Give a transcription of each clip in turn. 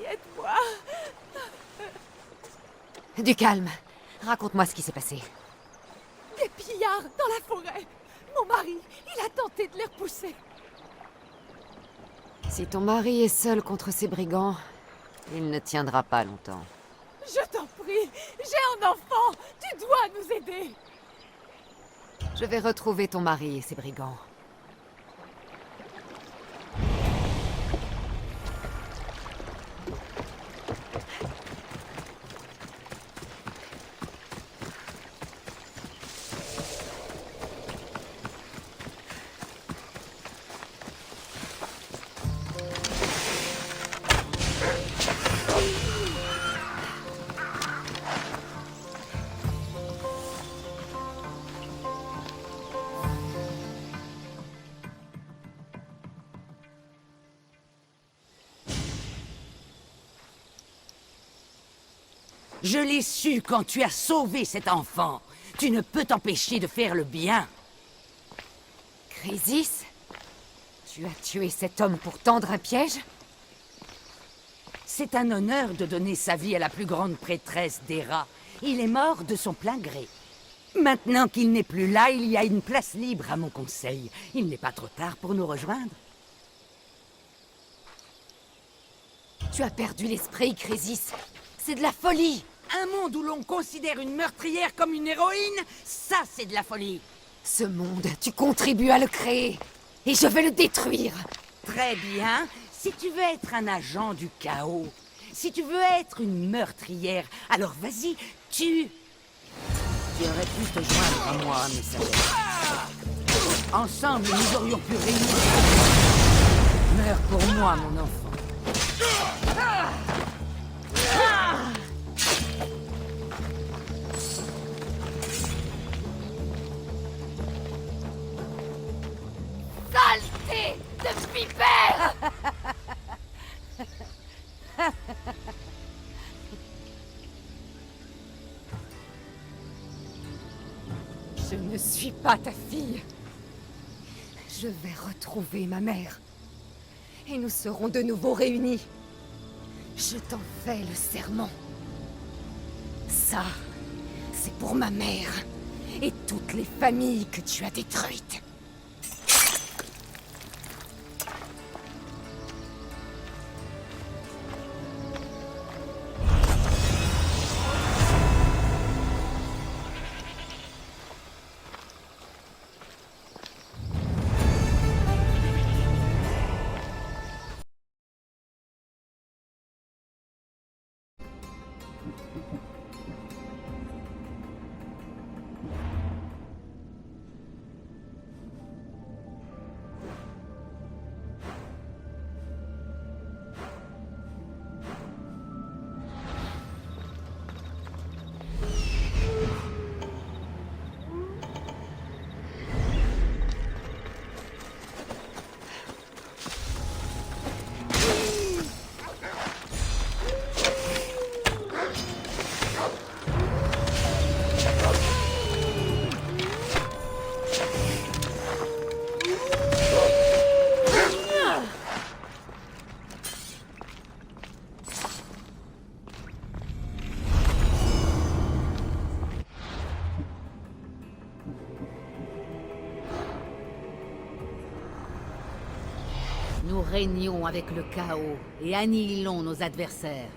aide-moi. Du calme. Raconte-moi ce qui s'est passé. Des pillards dans la forêt. Mon mari, il a tenté de les repousser. Si ton mari est seul contre ces brigands, il ne tiendra pas longtemps. Je t'en prie, j'ai un enfant. Tu dois nous aider. Je vais retrouver ton mari et ces brigands. Je l'ai su quand tu as sauvé cet enfant. Tu ne peux t'empêcher de faire le bien. Chrysis? Tu as tué cet homme pour tendre un piège? C'est un honneur de donner sa vie à la plus grande prêtresse d'Héra. Il est mort de son plein gré. Maintenant qu'il n'est plus là, il y a une place libre à mon conseil. Il n'est pas trop tard pour nous rejoindre. Tu as perdu l'esprit, Chrysis. C'est de la folie. Un monde où l'on considère une meurtrière comme une héroïne, ça c'est de la folie. Ce monde, tu contribues à le créer. Et je vais le détruire. Très bien. Si tu veux être un agent du chaos, si tu veux être une meurtrière, alors vas-y, Tu aurais pu te joindre à moi, messagère. Ensemble, nous aurions pu réunir. Meurs pour moi, mon enfant. Saleté de vipère! Je ne suis pas ta fille. Je vais retrouver ma mère. Et nous serons de nouveau réunis. Je t'en fais le serment. Ça, c'est pour ma mère et toutes les familles que tu as détruites. Nous régnons avec le chaos et annihilons nos adversaires.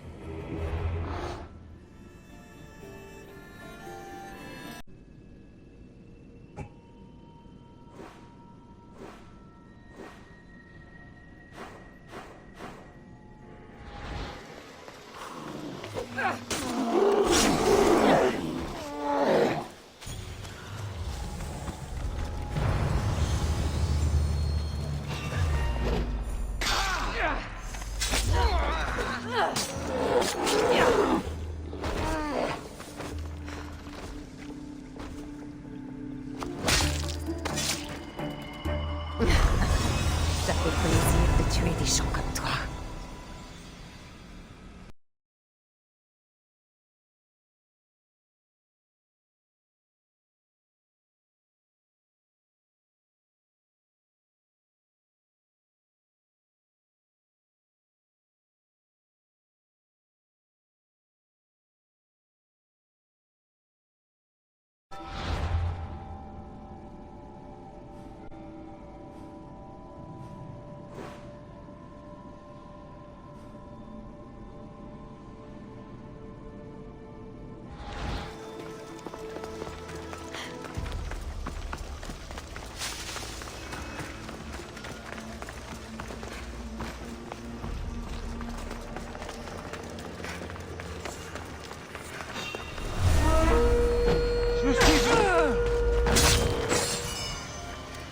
Ça fait plaisir de tuer des gens comme toi.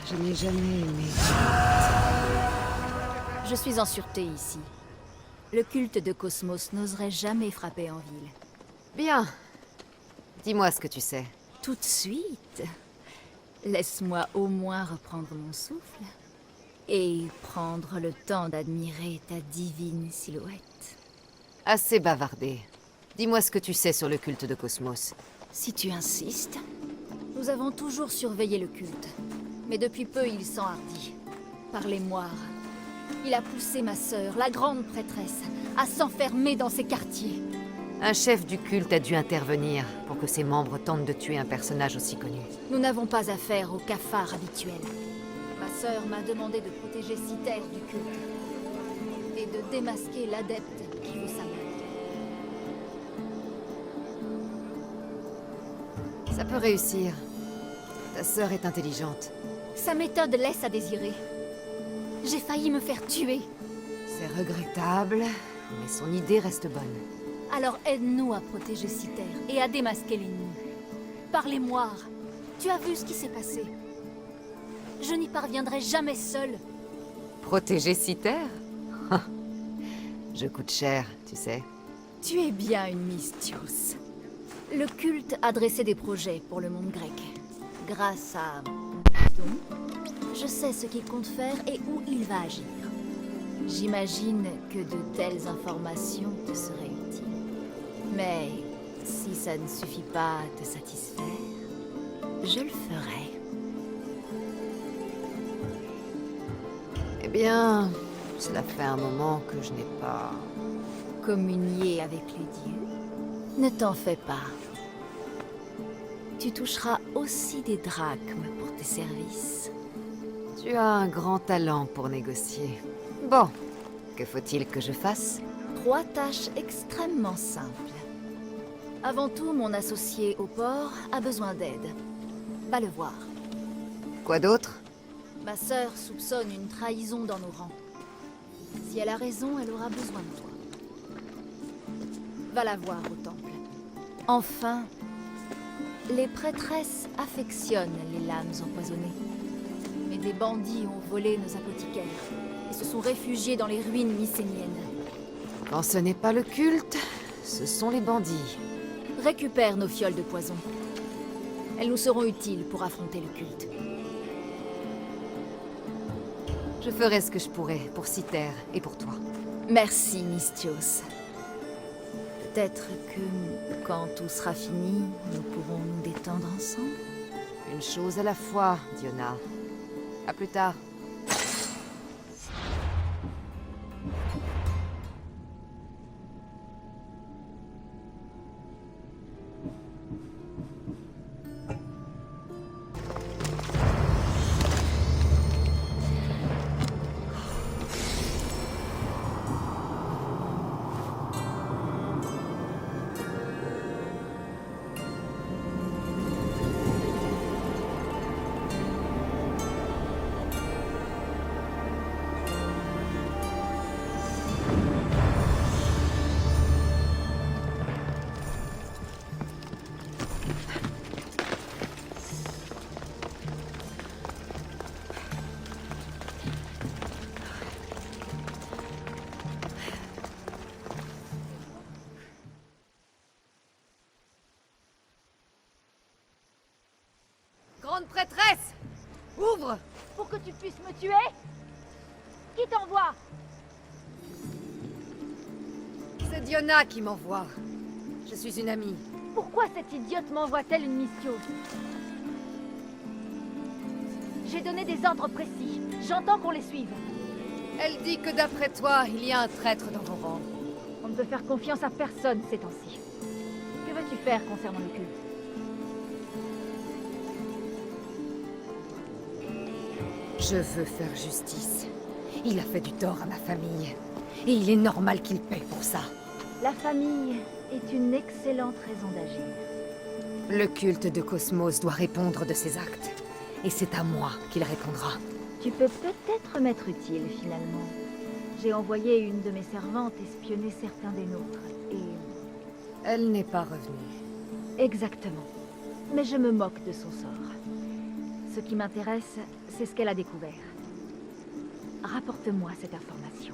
Je n'ai jamais aimé. Je suis en sûreté ici. Le culte de Cosmos n'oserait jamais frapper en ville. Bien. Dis-moi ce que tu sais. Tout de suite. Laisse-moi au moins reprendre mon souffle. Et prendre le temps d'admirer ta divine silhouette. Assez bavardé. Dis-moi ce que tu sais sur le culte de Cosmos. Si tu insistes. Nous avons toujours surveillé le culte. Mais depuis peu, il s'enhardit. Par les moires. Il a poussé ma sœur, la grande prêtresse, à s'enfermer dans ses quartiers. Un chef du culte a dû intervenir pour que ses membres tentent de tuer un personnage aussi connu. Nous n'avons pas affaire au cafard habituel. Ma sœur m'a demandé de protéger Citer du culte. Et de démasquer l'adepte qui veut sa mort. Ça peut réussir. Ta sœur est intelligente. Sa méthode laisse à désirer. J'ai failli me faire tuer. C'est regrettable, mais son idée reste bonne. Alors aide-nous à protéger Citer et à démasquer l'ennemi. Par les moires, tu as vu ce qui s'est passé. Je n'y parviendrai jamais seule. Protéger Citer? Je coûte cher, tu sais. Tu es bien une Misthios. Le culte a dressé des projets pour le monde grec. Grâce à... je sais ce qu'il compte faire et où il va agir. J'imagine que de telles informations te seraient utiles. Mais si ça ne suffit pas à te satisfaire, je le ferai. Eh bien, cela fait un moment que je n'ai pas... Communier avec les dieux? Ne t'en fais pas. Tu toucheras aussi des drachmes pour tes services. Tu as un grand talent pour négocier. Bon, que faut-il que je fasse? 3 tâches extrêmement simples. Avant tout, mon associé au port a besoin d'aide. Va le voir. Quoi d'autre? Ma sœur soupçonne une trahison dans nos rangs. Si elle a raison, elle aura besoin de toi. Va la voir au temple. Enfin, les prêtresses affectionnent les lames empoisonnées. Mais des bandits ont volé nos apothicaires et se sont réfugiés dans les ruines mycéniennes. Quand ce n'est pas le culte, ce sont les bandits. Récupère nos fioles de poison. Elles nous seront utiles pour affronter le culte. Je ferai ce que je pourrai pour Citer et pour toi. Merci, Misthios. Peut-être que, quand tout sera fini, nous pourrons nous détendre ensemble. Une chose à la fois, Diona. À plus tard. Grande prêtresse! Ouvre! Pour que tu puisses me tuer? Qui t'envoie? C'est Diona qui m'envoie. Je suis une amie. Pourquoi cette idiote m'envoie-t-elle une mission? J'ai donné des ordres précis. J'entends qu'on les suive. Elle dit que d'après toi, il y a un traître dans vos rangs. On ne peut faire confiance à personne ces temps-ci. Que veux-tu faire concernant le culte? Je veux faire justice. Il a fait du tort à ma famille. Et il est normal qu'il paie pour ça. La famille est une excellente raison d'agir. Le culte de Cosmos doit répondre de ses actes. Et c'est à moi qu'il répondra. Tu peux peut-être m'être utile, finalement. J'ai envoyé une de mes servantes espionner certains des nôtres, et... Elle n'est pas revenue. Exactement. Mais je me moque de son sort. Ce qui m'intéresse, c'est ce qu'elle a découvert. Rapporte-moi cette information.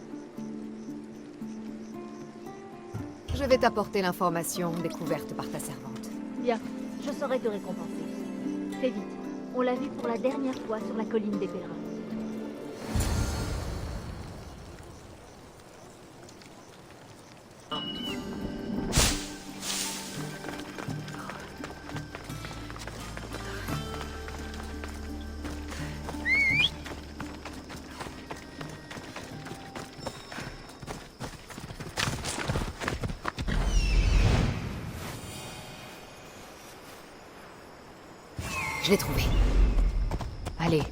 Je vais t'apporter l'information découverte par ta servante. Bien, je saurai te récompenser. Fais vite. On l'a vu pour la dernière fois sur la colline des pèlerins. Je l'ai trouvé. Allez.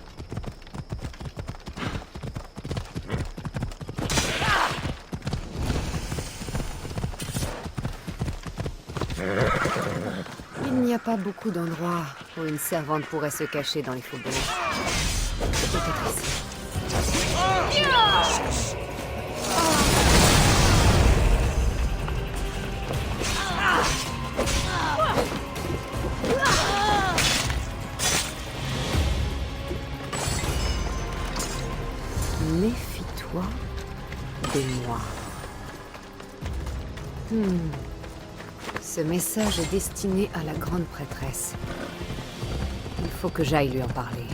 Il n'y a pas beaucoup d'endroits où une servante pourrait se cacher dans les faubourgs. Peut-être ici. Méfie-toi des moi. Ce message est destiné à la grande prêtresse. Il faut que j'aille lui en parler.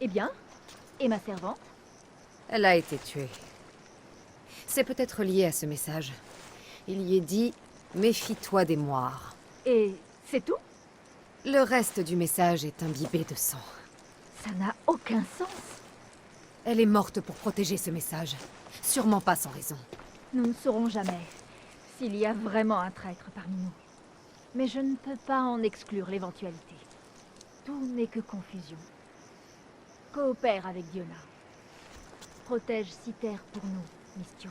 Eh bien, et ma servante? Elle a été tuée. C'est peut-être lié à ce message. Il y est dit « Méfie-toi des moires Et c'est tout? » Le reste du message est imbibé de sang. Ça n'a aucun sens. Elle est morte pour protéger ce message. Sûrement pas sans raison. Nous ne saurons jamais s'il y a vraiment un traître parmi nous. Mais je ne peux pas en exclure l'éventualité. Tout n'est que confusion. Coopère avec Diona. Protège Citer pour nous, Mystios.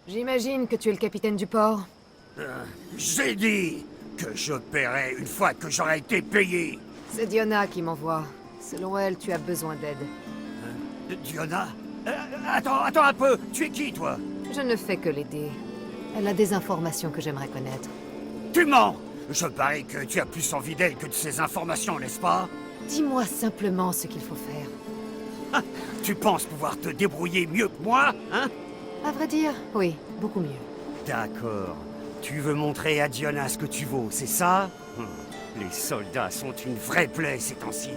J'imagine que tu es le capitaine du port. J'ai dit que je paierai une fois que j'aurai été payé. C'est Diona qui m'envoie. Selon elle, tu as besoin d'aide. Diona? Attends un peu. Tu es qui, toi? Je ne fais que l'aider. Elle a des informations que j'aimerais connaître. Tu mens! Je parie que tu as plus envie d'elle que de ces informations, n'est-ce pas? Dis-moi simplement ce qu'il faut faire. Tu penses pouvoir te débrouiller mieux que moi, hein? À vrai dire, oui, beaucoup mieux. D'accord. Tu veux montrer à Diona ce que tu vaux, c'est ça? Les soldats sont une vraie plaie ces temps-ci.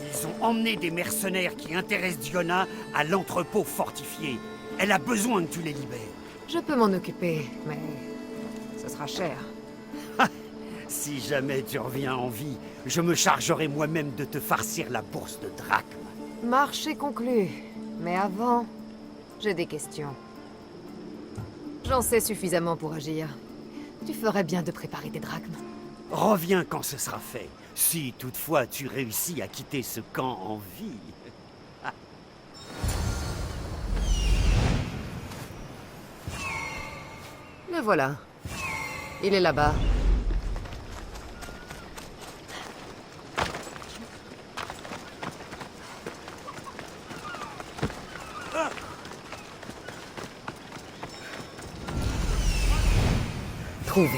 Ils ont emmené des mercenaires qui intéressent Diona à l'entrepôt fortifié. Elle a besoin que tu les libères. Je peux m'en occuper, mais ce sera cher. Si jamais tu reviens en vie, je me chargerai moi-même de te farcir la bourse de drachmes. Marché conclu. Mais avant, j'ai des questions. J'en sais suffisamment pour agir. Tu ferais bien de préparer des drachmes. Reviens quand ce sera fait, si toutefois tu réussis à quitter ce camp en vie. Le voilà. Il est là-bas. Trouvé.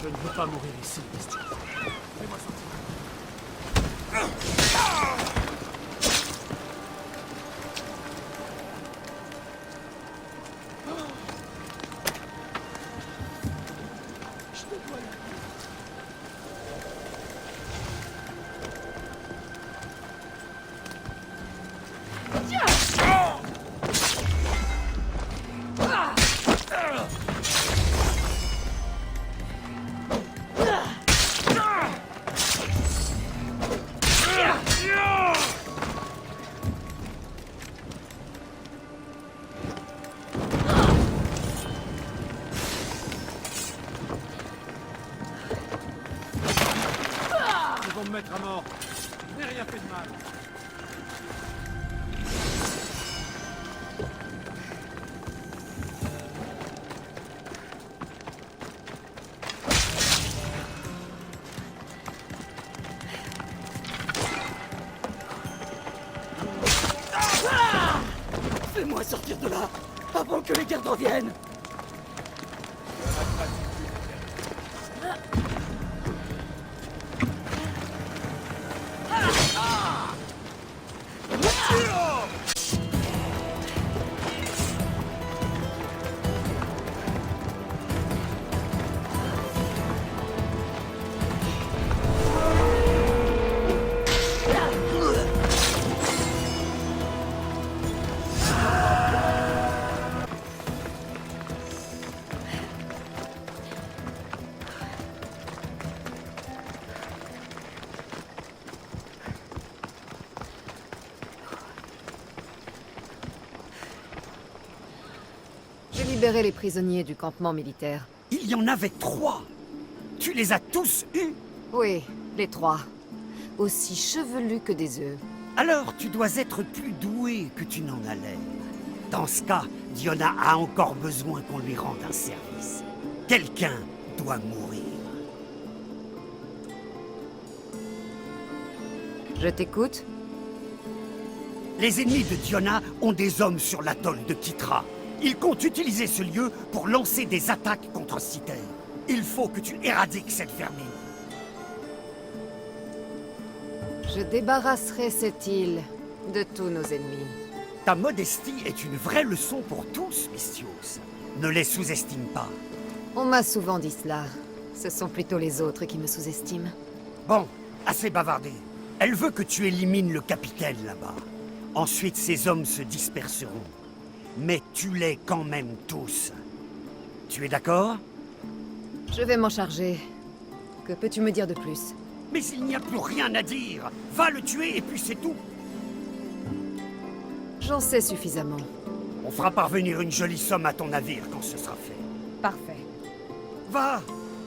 Je ne veux pas mourir ici, Misty. Fais-moi sortir. Ils vont me mettre à mort. Je n'ai rien fait de mal. Fais-moi sortir de là, avant que les gardes reviennent. J'ai libéré les prisonniers du campement militaire. Il y en avait 3. Tu les as tous eus? Oui, les 3. Aussi chevelus que des œufs. Alors tu dois être plus doué que tu n'en as l'air. Dans ce cas, Diona a encore besoin qu'on lui rende un service. Quelqu'un doit mourir. Je t'écoute. Les ennemis de Diona ont des hommes sur l'atoll de Kitra. Ils comptent utiliser ce lieu pour lancer des attaques contre Citer. Il faut que tu éradiques cette vermine. Je débarrasserai cette île de tous nos ennemis. Ta modestie est une vraie leçon pour tous, Mystios. Ne les sous-estime pas. On m'a souvent dit cela. Ce sont plutôt les autres qui me sous-estiment. Bon, assez bavardé. Elle veut que tu élimines le capitaine là-bas. Ensuite, ses hommes se disperseront. Mais tue-les quand même tous. Tu es d'accord? Je vais m'en charger. Que peux-tu me dire de plus? Mais il n'y a plus rien à dire. Va le tuer et puis c'est tout. J'en sais suffisamment. On fera parvenir une jolie somme à ton navire quand ce sera fait. Parfait. Va,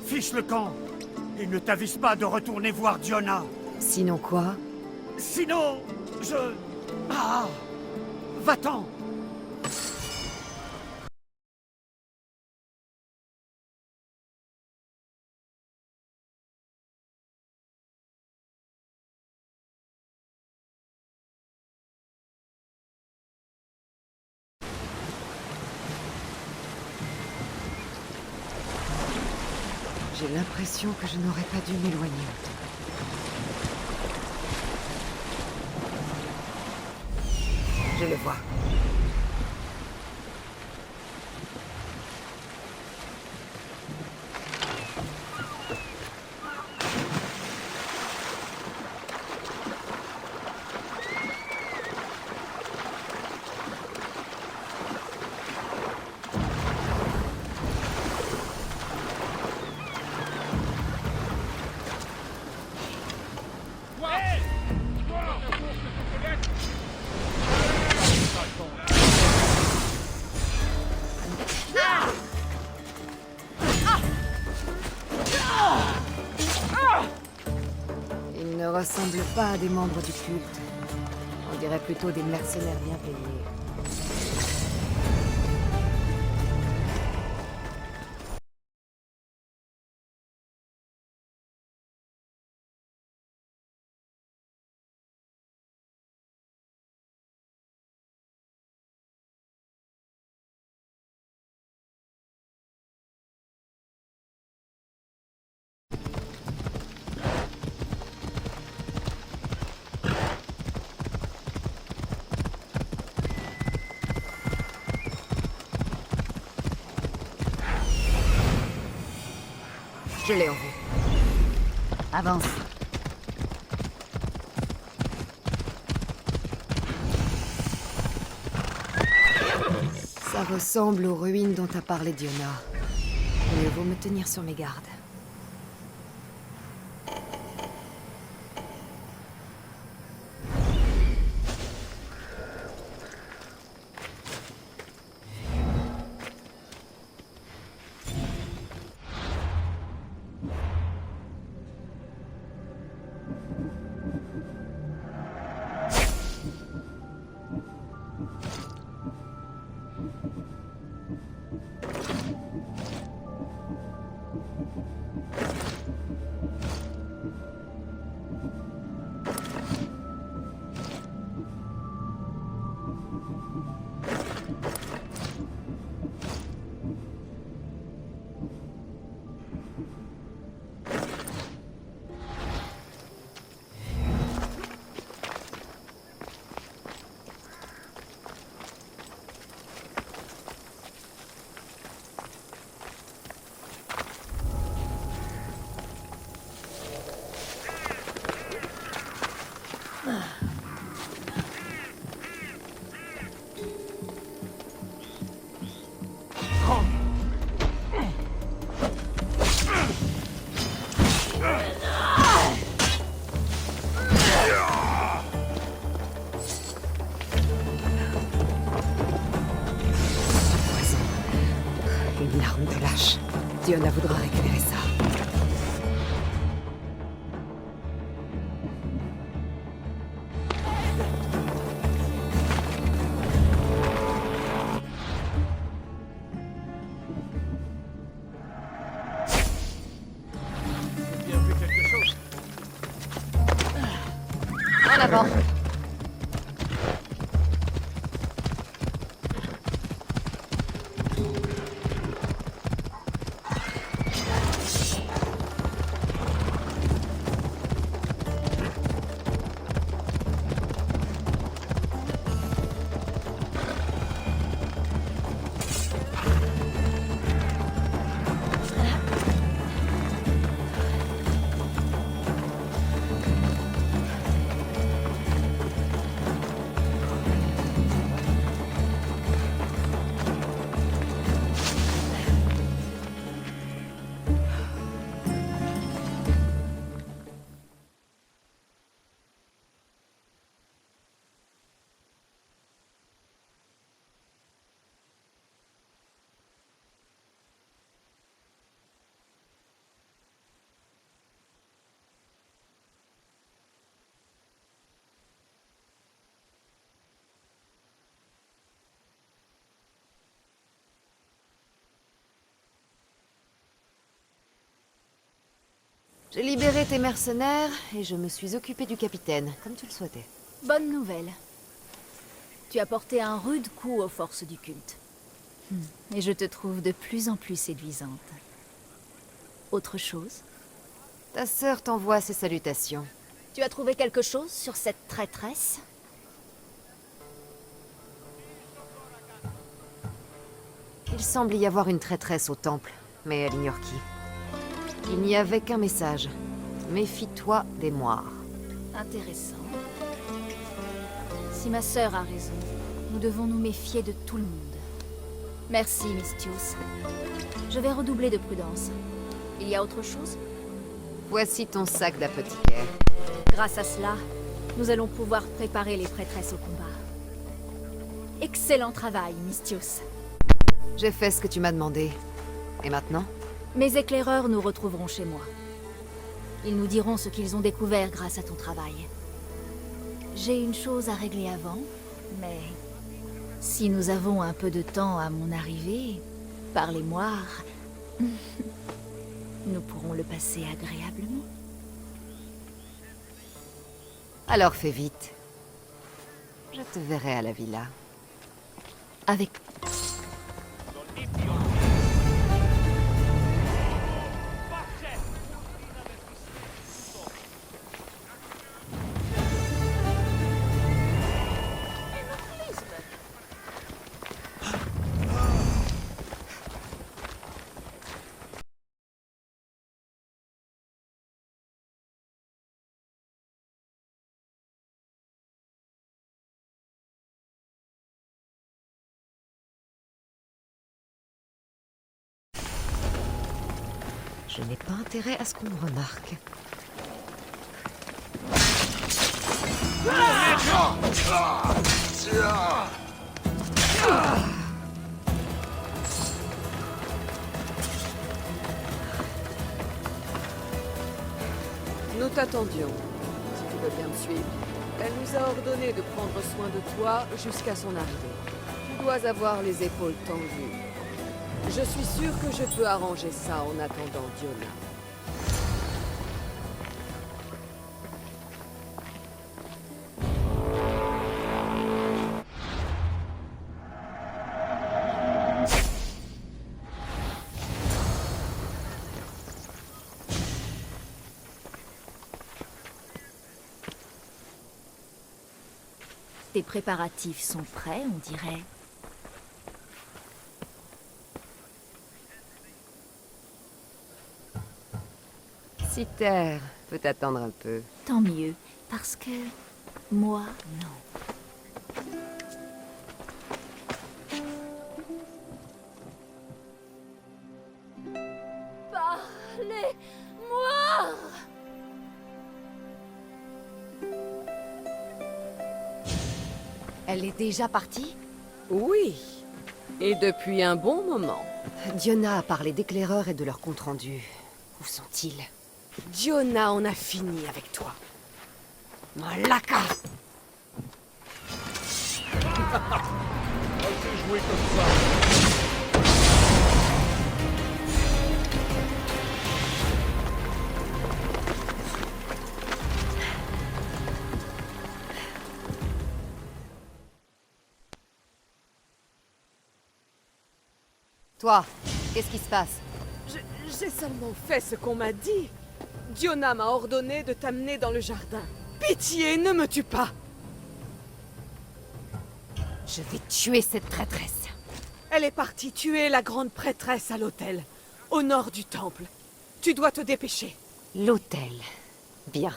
fiche le camp, et ne t'avise pas de retourner voir Diona. Sinon quoi? Sinon, Ah! Va-t'en! J'ai l'impression que je n'aurais pas dû m'éloigner autant. Je le vois. Ils ne ressemblent pas à des membres du culte. On dirait plutôt des mercenaires bien payés. Je l'ai en vue. Avance. Ça ressemble aux ruines dont a parlé Diona. Mieux vaut me tenir sur mes gardes. Une arme de lâche. Diona voudra récupérer ça. Bien vu quelque chose. En avant. J'ai libéré tes mercenaires et je me suis occupée du capitaine, comme tu le souhaitais. Bonne nouvelle. Tu as porté un rude coup aux forces du culte. Et je te trouve de plus en plus séduisante. Autre chose? Ta sœur t'envoie ses salutations. Tu as trouvé quelque chose sur cette traîtresse? Il semble y avoir une traîtresse au temple, mais elle ignore qui. Il n'y avait qu'un message. Méfie-toi des moires. Intéressant. Si ma sœur a raison, nous devons nous méfier de tout le monde. Merci, Mistios. Je vais redoubler de prudence. Il y a autre chose? Voici ton sac d'apothicaire. Grâce à cela, nous allons pouvoir préparer les prêtresses au combat. Excellent travail, Mistios. J'ai fait ce que tu m'as demandé. Et maintenant? Mes éclaireurs nous retrouveront chez moi. Ils nous diront ce qu'ils ont découvert grâce à ton travail. J'ai une chose à régler avant, mais... si nous avons un peu de temps à mon arrivée, par les moires, nous pourrons le passer agréablement. Alors fais vite. Je te verrai à la villa. Avec... Je n'ai pas intérêt à ce qu'on me remarque. Nous t'attendions, si tu veux bien me suivre. Elle nous a ordonné de prendre soin de toi jusqu'à son arrivée. Tu dois avoir les épaules tendues. Je suis sûr que je peux arranger ça en attendant Diona. Tes préparatifs sont prêts, on dirait. Citer peut attendre un peu. Tant mieux, parce que... moi, non. Parlez-moi! Elle est déjà partie? Oui, et depuis un bon moment. Diona a parlé d'éclaireurs et de leur compte-rendu. Où sont-ils? Diona en a fini avec toi. Malaka! Jouer comme ça. Toi, qu'est-ce qui se passe? J'ai seulement fait ce qu'on m'a dit. Diona m'a ordonné de t'amener dans le jardin. Pitié, ne me tue pas! Je vais tuer cette traîtresse. Elle est partie tuer la grande prêtresse à l'hôtel, au nord du temple. Tu dois te dépêcher. L'hôtel. Bien.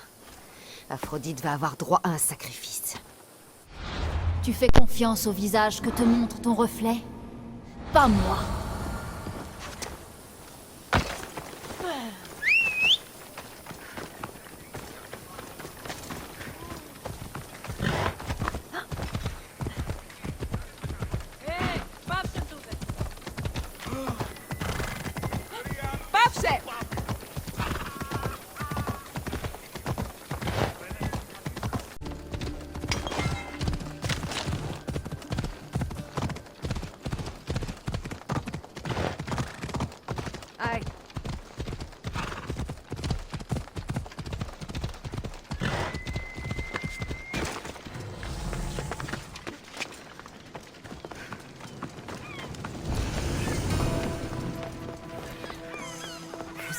Aphrodite va avoir droit à un sacrifice. Tu fais confiance au visage que te montre ton reflet? Pas moi.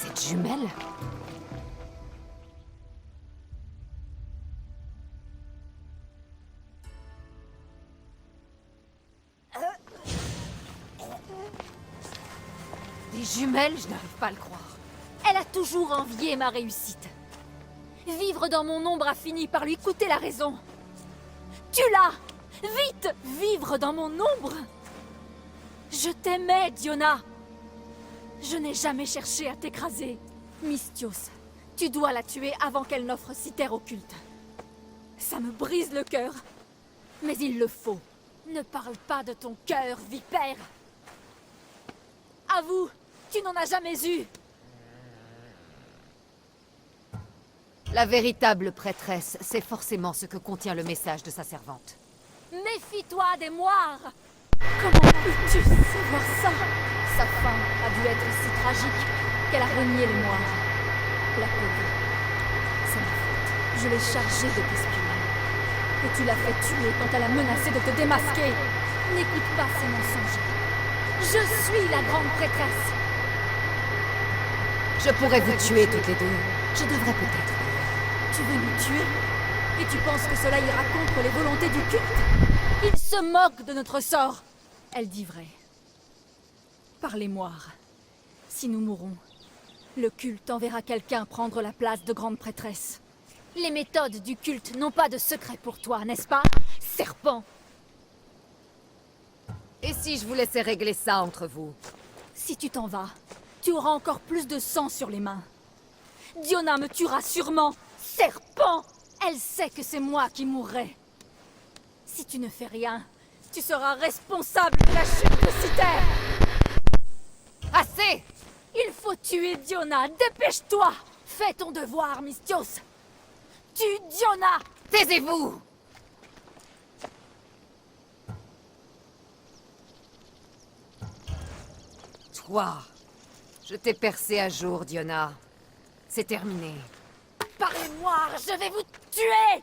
Vous êtes jumelles? Des jumelles? Je n'arrive pas à le croire. Elle a toujours envié ma réussite. Vivre dans mon ombre a fini par lui coûter la raison. Tue-la! Vite! Vivre dans mon ombre! Je t'aimais, Diona! Je n'ai jamais cherché à t'écraser. Mystios, tu dois la tuer avant qu'elle n'offre Citer au culte. Ça me brise le cœur. Mais il le faut. Ne parle pas de ton cœur, vipère! Avoue, tu n'en as jamais eu! La véritable prêtresse, c'est forcément ce que contient le message de sa servante. Méfie-toi des moires! Comment peux-tu savoir ça? Sa fin a dû être si tragique qu'elle a renié les moires. La pauvre. C'est ma faute. Je l'ai chargée de t'espionner. Et tu l'as fait tuer quand elle a menacé de te démasquer. N'écoute pas ces mensonges. Je suis la grande prêtresse. Je pourrais vous tuer toutes les deux. Je devrais peut-être. Tu veux nous tuer? Et tu penses que cela ira contre les volontés du culte? Il se moque de notre sort. Elle dit vrai. Par les moires. Si nous mourons, le culte enverra quelqu'un prendre la place de grande prêtresse. Les méthodes du culte n'ont pas de secret pour toi, n'est-ce pas, serpent? Et si je vous laissais régler ça entre vous? Si tu t'en vas, tu auras encore plus de sang sur les mains. Diona me tuera sûrement, serpent! Elle sait que c'est moi qui mourrai. Si tu ne fais rien, tu seras responsable de la chute de Citer! Assez! Il faut tuer Diona, dépêche-toi! Fais ton devoir, Mystios! Tue Diona! Taisez-vous! Toi, je t'ai percé à jour, Diona. C'est terminé. Par les moires, je vais vous tuer!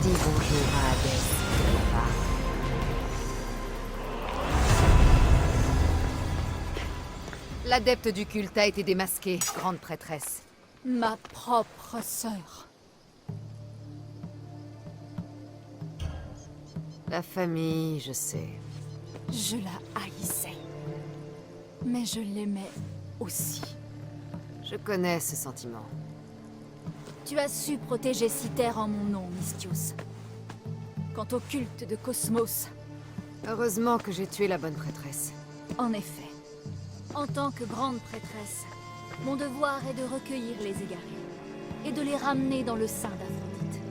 Dis bonjour à Hadès. L'adepte du culte a été démasquée, grande prêtresse. Ma propre sœur. La famille, je sais. Je la haïssais. Mais je l'aimais aussi. Je connais ce sentiment. Tu as su protéger Citer en mon nom, Mystios. Quant au culte de Cosmos, Heureusement que j'ai tué la bonne prêtresse. en effet, en tant que grande prêtresse, mon devoir est de recueillir les égarés et de les ramener dans le sein d'Aphrodite.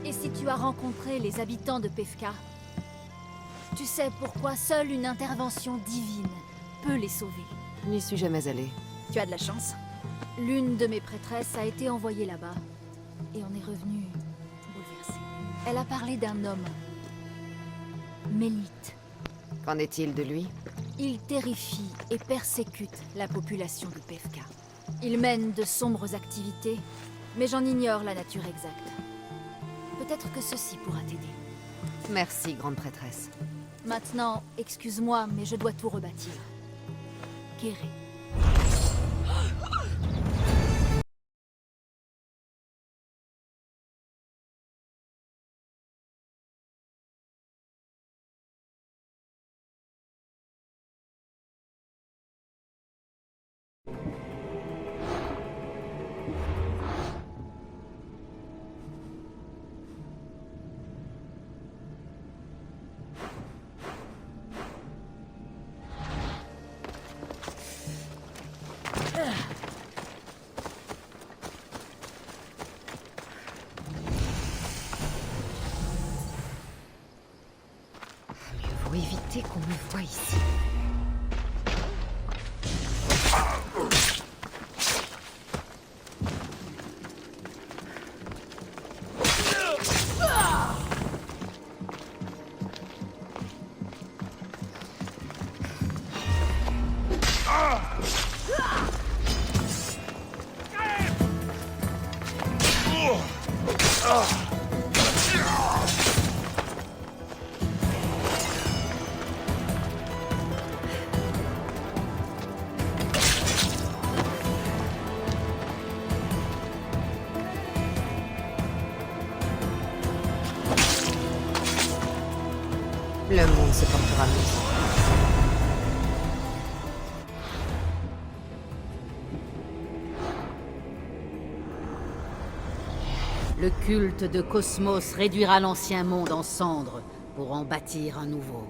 Et si tu as rencontré les habitants de Pefka, tu sais pourquoi seule une intervention divine peut les sauver. Je n'y suis jamais allée. Tu as de la chance. L'une de mes prêtresses a été envoyée là-bas et on est revenu bouleversée. Elle a parlé d'un homme, Mélite. Qu'en est-il de lui? Il terrifie et persécute la population de Pefka. Il mène de sombres activités, mais j'en ignore la nature exacte. Peut-être que ceci pourra t'aider. Merci, grande prêtresse. Maintenant, excuse-moi, mais je dois tout rebâtir. Kéré. Faut éviter qu'on me voie ici. Le monde se portera mieux. Le culte de Cosmos réduira l'ancien monde en cendres pour en bâtir un nouveau.